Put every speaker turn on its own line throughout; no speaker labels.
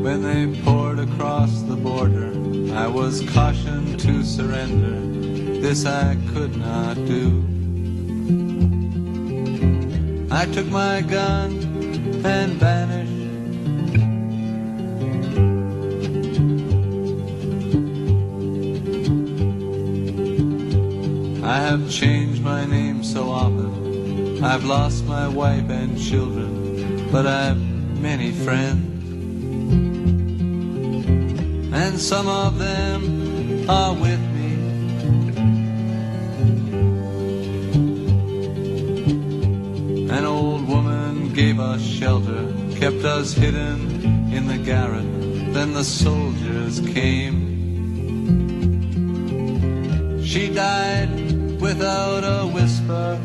When they poured across the border, I was cautioned to surrender. This I could not do. I took my gun and vanished. I have changed my name so often. I've lost my wife and children, but I've many friends. And some of them are with me. An old woman gave us shelter, kept us hidden in the garret. Then the soldiers came. She died without a whisper.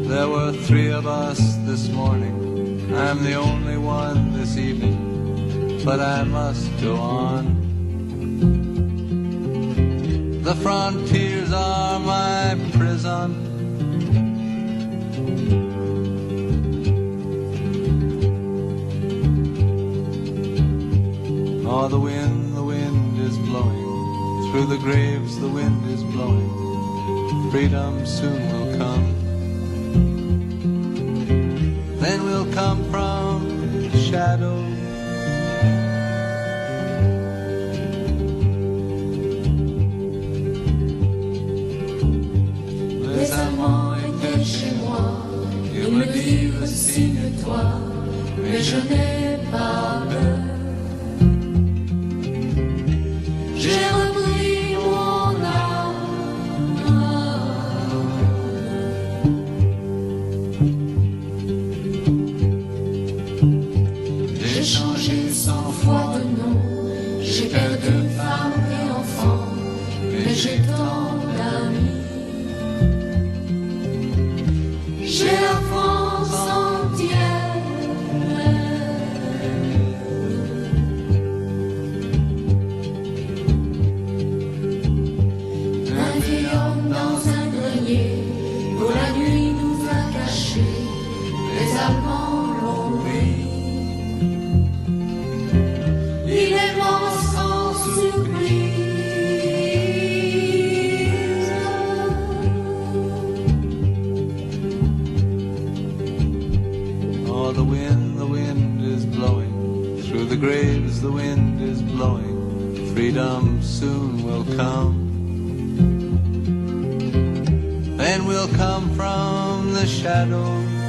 There were 3 of us this morning. I'm the only one this evening, but I must go on. The frontiers are my prison. Oh, the wind is blowing. Through the graves the wind is blowing. Freedom soon will come. Then we'll come from the shadow.
Les amants étaient chez moi, ils me disent signe-toi, mais je n'ai pas peur. J'ai repris mon âme. J'ai changé 100 fois de nom, j'ai perdu femme et enfant, mais j'ai tant d'amis. J'ai la France entière. Un vieil homme dans un grenier, pour la nuit nous a cachés, les Allemands l'ont pris. Il est mort sans surprise.
Oh, the wind is blowing. Through the graves the wind is blowing. Freedom soon will come. Then we'll come from the shadows.